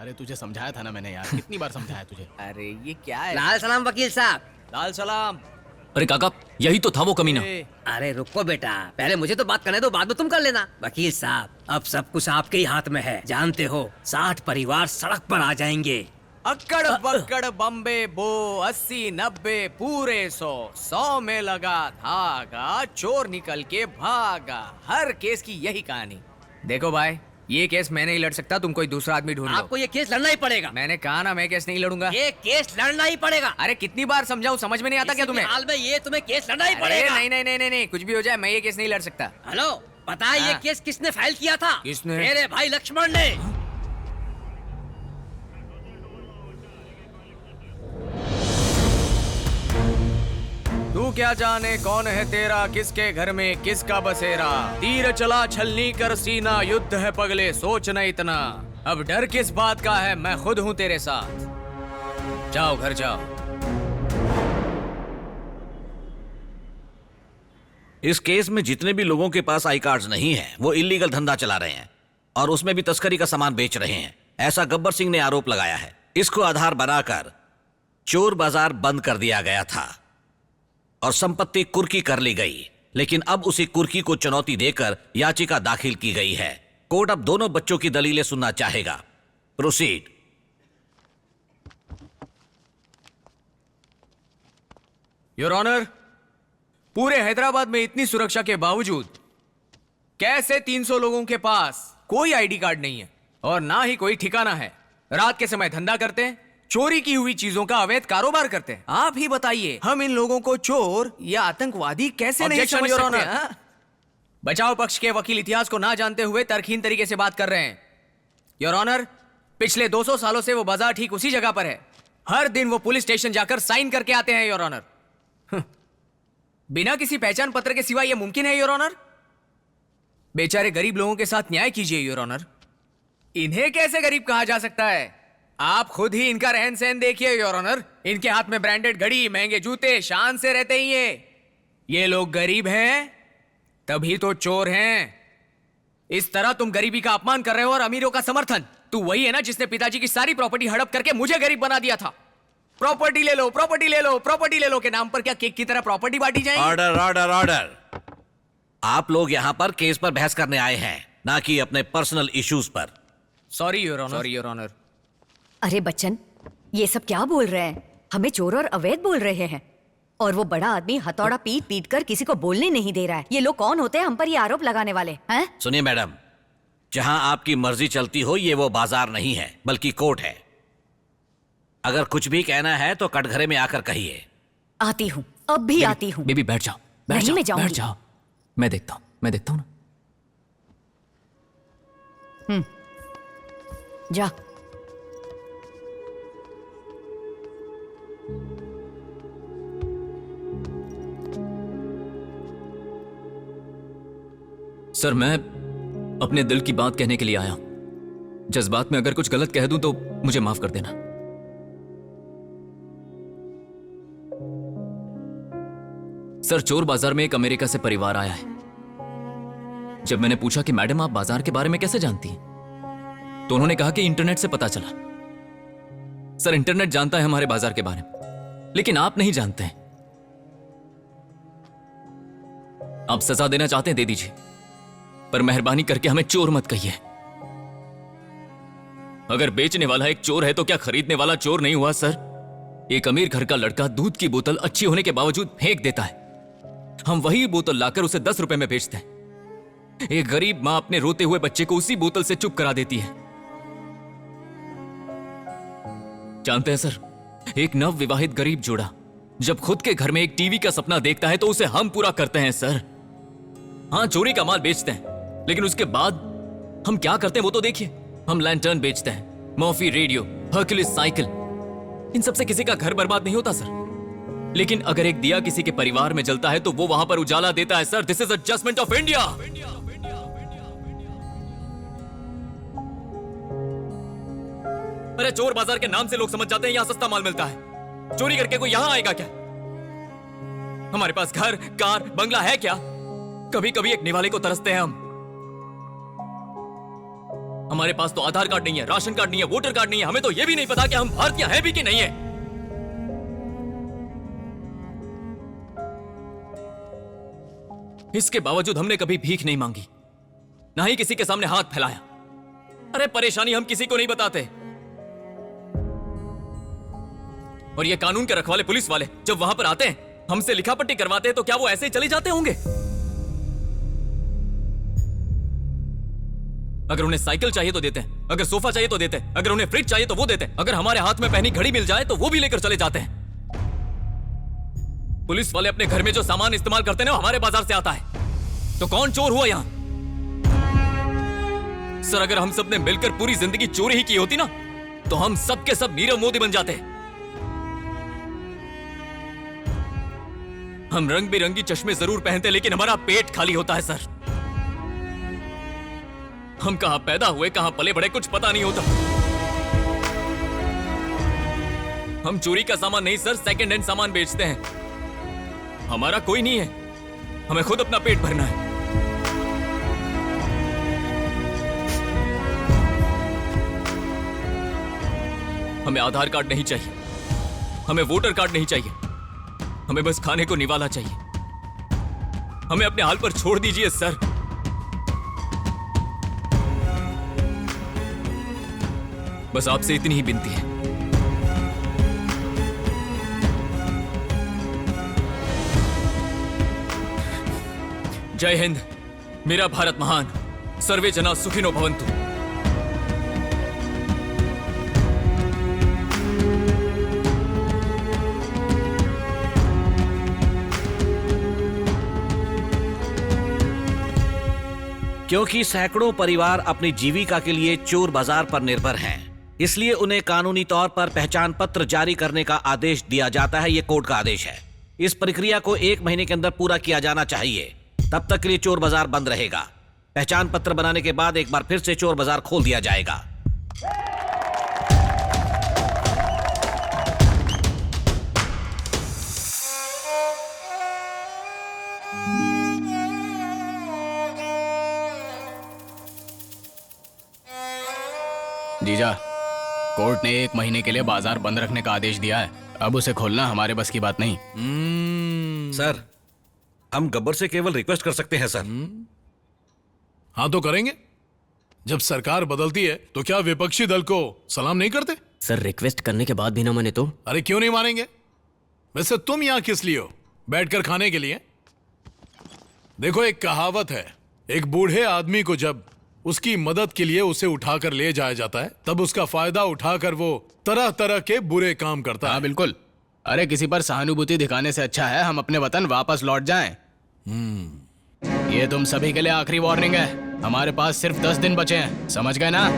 अरे तुझे समझाया था ना मैंने यार, कितनी बार समझाया तुझे। अरे ये क्या है? लाल सलाम वकील साहब। लाल सलाम। अरे काका, यही तो था वो कमीना। अरे रुको बेटा, पहले मुझे तो बात करने दो, बाद में तुम कर लेना। वकील साहब, अब सब कुछ आपके ही हाथ में है। जानते हो 60 परिवार सड़क पर आ जाएंगे। अक्कड़ बक्कड़ बम्बे बो 80-90 पूरे 100 में लगा धागा, चोर निकल के भागा। हर केस की यही कहानी। देखो भाई, ये केस मैं नहीं लड़ सकता, तुम कोई दूसरा आदमी ढूंढ लो। आपको ये केस लड़ना ही पड़ेगा। मैंने कहा ना, मैं केस नहीं लड़ूंगा। ये केस लड़ना ही पड़ेगा। अरे कितनी बार समझाऊं, समझ में नहीं आता क्या तुम्हें? हाल में ये तुम्हें केस लड़ना ही अरे पड़ेगा। नहीं नहीं नहीं नहीं नहीं, कुछ भी हो जाए मैं ये केस नहीं लड़ सकता। हेलो, पता है ये हाँ। केस किसने फाइल किया था? किसने? मेरे भाई लक्ष्मण ने। तू क्या जाने कौन है तेरा, किसके घर में किसका बसेरा। तीर चला छलनी कर सीना, युद्ध है पगले सोच न इतना। अब डर किस बात का है, मैं खुद हूँ तेरे साथ। जाओ घर जाओ। इस केस में जितने भी लोगों के पास आई कार्ड्स नहीं हैं, वो इलीगल धंधा चला रहे हैं और उसमें भी तस्करी का सामान बेच रहे हैं। ऐसा गब्बर सिंह ने आरोप लगाया है। इसको आधार बनाकर चोर बाजार बंद कर दिया गया था और संपत्ति कुर्की कर ली गई, लेकिन अब उसी कुर्की को चुनौती देकर याचिका दाखिल की गई है। कोर्ट अब दोनों बच्चों की दलीलें सुनना चाहेगा। प्रोसीड। योर ऑनर, पूरे हैदराबाद में इतनी सुरक्षा के बावजूद कैसे 300 लोगों के पास कोई आईडी कार्ड नहीं है और ना ही कोई ठिकाना है। रात के समय धंधा करते हैं, चोरी की हुई चीजों का अवैध कारोबार करते हैं। आप ही बताइए, हम इन लोगों को चोर या आतंकवादी कैसे नहीं Objection, समझ Your सकते? Honor. हाँ? बचाव पक्ष के वकील इतिहास को ना जानते हुए तर्कहीन तरीके से बात कर रहे हैं। योर ऑनर, पिछले 200 सालों से वो बाजार ठीक उसी जगह पर है। हर दिन वो पुलिस स्टेशन जाकर साइन करके आते हैं। योर ऑनर, बिना किसी पहचान पत्र के सिवा यह मुमकिन है? योर ऑनर, बेचारे गरीब लोगों के साथ न्याय कीजिए। योर ऑनर, इन्हें कैसे गरीब कहा जा सकता है? आप खुद ही इनका रहन सहन देखिए। योर ऑनर, इनके हाथ में ब्रांडेड घड़ी, महंगे जूते, शान से रहते ही ये लोग गरीब हैं तभी तो चोर हैं। इस तरह तुम गरीबी का अपमान कर रहे हो और अमीरों का समर्थन। तू वही है ना जिसने पिताजी की सारी प्रॉपर्टी हड़प करके मुझे गरीब बना दिया था। प्रॉपर्टी ले लो, प्रॉपर्टी ले लो, प्रॉपर्टी ले लो के नाम पर क्या केक की तरह प्रॉपर्टी बांटी जाएगी? Order order order. आप लोग यहां पर केस पर बहस करने आए हैं, ना कि अपने पर्सनल इश्यूज पर। Sorry your honour. Sorry your honour. अरे बच्चन, ये सब क्या बोल रहे हैं? हमें चोर और अवैध बोल रहे हैं और वो बड़ा आदमी हथौड़ा पीट पीट कर किसी को बोलने नहीं दे रहा है। ये लोग कौन होते हैं हम पर ये आरोप लगाने वाले हैं? सुनिए मैडम, जहां आपकी मर्जी चलती हो, ये वो बाजार नहीं है बल्कि कोर्ट है। अगर कुछ भी कहना है तो कटघरे में आकर कहिए। आती हूँ, अब भी आती हूँ। बेबी बैठ जाओ, बैठ नहीं, जाओ, मैं जाऊंगी। बैठ जाओ। मैं देखता हूँ ना। जा। सर, मैं अपने दिल की बात कहने के लिए आया हूं। जज्बात में अगर कुछ गलत कह दूं तो मुझे माफ कर देना। सर, चोर बाजार में एक अमेरिका से परिवार आया है। जब मैंने पूछा कि मैडम आप बाजार के बारे में कैसे जानती हैं, तो उन्होंने कहा कि इंटरनेट से पता चला। सर, इंटरनेट जानता है हमारे बाजार के बारे में, लेकिन आप नहीं जानते हैं। आप सजा देना चाहते हैं, दे दीजिए, पर मेहरबानी करके हमें चोर मत कहिए। अगर बेचने वाला एक चोर है तो क्या खरीदने वाला चोर नहीं हुआ? सर, एक अमीर घर का लड़का दूध की बोतल अच्छी होने के बावजूद फेंक देता है। हम वही बोतल लाकर उसे 10 रुपए में बेचते हैं। एक गरीब मां अपने रोते हुए बच्चे को उसी बोतल से चुप करा देती है। जानते हैं सर, एक नव विवाहित गरीब जोड़ा जब खुद के घर में एक टीवी का सपना देखता है तो उसे हम पूरा करते हैं। सर, हाँ, चोरी का माल बेचते हैं, लेकिन उसके बाद हम क्या करते हैं वो तो देखिए। हम लैंटर्न बेचते हैं, मॉफी रेडियो, हर्कुलिस साइकिल। इन सबसे किसी का घर बर्बाद नहीं होता सर, लेकिन अगर एक दिया किसी के परिवार में जलता है तो वो वहां पर उजाला देता है। Sir, this is adjustment of India. अरे, चोर बाजार के नाम से लोग समझ जाते हैं यहां सस्ता माल मिलता है। चोरी करके कोई यहां आएगा क्या? हमारे पास घर, कार, बंगला है क्या? कभी कभी एक निवाले को तरसते हैं हम। हमारे पास तो आधार कार्ड नहीं है, राशन कार्ड नहीं है, वोटर कार्ड नहीं है, हमें तो ये भी नहीं पता कि हम भारतीय हैं भी कि नहीं है। इसके बावजूद हमने कभी भीख नहीं मांगी, ना ही किसी के सामने हाथ फैलाया। अरे परेशानी हम किसी को नहीं बताते। और ये कानून के रखवाले पुलिस वाले जब वहां पर आते हैं, हमसे लिखा पट्टी करवाते हैं, तो क्या वो ऐसे ही चले जाते होंगे? अगर उन्हें साइकिल चाहिए तो देते हैं, अगर सोफा चाहिए तो देते हैं, अगर उन्हें फ्रिज चाहिए तो वो देते हैं, अगर हमारे हाथ में पहनी घड़ी मिल जाए तो वो भी लेकर चले जाते हैं। पुलिस वाले अपने घर में जो सामान इस्तेमाल करते हैं ना, हमारे बाजार से आता है। तो कौन चोर हुआ यहां? सर, अगर हम सब ने मिलकर पूरी जिंदगी चोरी ही की होती ना, तो हम सब के सब नीरव मोदी बन जाते। हम रंग बिरंगी चश्मे जरूर पहनते, लेकिन हमारा पेट खाली होता है सर। हम कहां पैदा हुए, कहां पले बड़े, कुछ पता नहीं होता। हम चोरी का सामान नहीं सर, सेकंड हैंड सामान बेचते हैं। हमारा कोई नहीं है, हमें खुद अपना पेट भरना है। हमें आधार कार्ड नहीं चाहिए, हमें वोटर कार्ड नहीं चाहिए, हमें बस खाने को निवाला चाहिए। हमें अपने हाल पर छोड़ दीजिए सर। बस आपसे इतनी ही विनती है। जय हिंद, मेरा भारत महान, सर्वे जना सुखिनो भवन्तु। क्योंकि सैकड़ों परिवार अपनी जीविका के लिए चोर बाजार पर निर्भर हैं, इसलिए उन्हें कानूनी तौर पर पहचान पत्र जारी करने का आदेश दिया जाता है। ये कोर्ट का आदेश है। इस प्रक्रिया को 1 महीने के अंदर पूरा किया जाना चाहिए। तब तक के लिए चोर बाजार बंद रहेगा। पहचान पत्र बनाने के बाद एक बार फिर से चोर बाजार खोल दिया जाएगा। जीजा, कोर्ट ने 1 महीने के लिए बाजार बंद रखने का आदेश दिया है। अब उसे खोलना हमारे बस की बात नहीं। सर, हम गब्बर से केवल रिक्वेस्ट कर सकते हैं सर। हाँ तो करेंगे। जब सरकार बदलती है तो क्या विपक्षी दल को सलाम नहीं करते? सर, रिक्वेस्ट करने के बाद भी ना माने तो? अरे क्यों नहीं मानेंगे? वैसे तुम यहां किस लिए हो? बैठकर खाने के लिए? देखो, एक कहावत है, एक बूढ़े आदमी को जब उसकी मदद के लिए उसे उठाकर ले जाया जाता है, तब उसका फायदा उठाकर वो तरह तरह के बुरे काम करता है। हाँ बिल्कुल। अरे किसी पर सहानुभूति दिखाने से अच्छा है हम अपने वतन वापस लौट जाएं। ये तुम सभी के लिए आखिरी वार्निंग है। हमारे पास सिर्फ 10 दिन बचे हैं, समझ गए ना?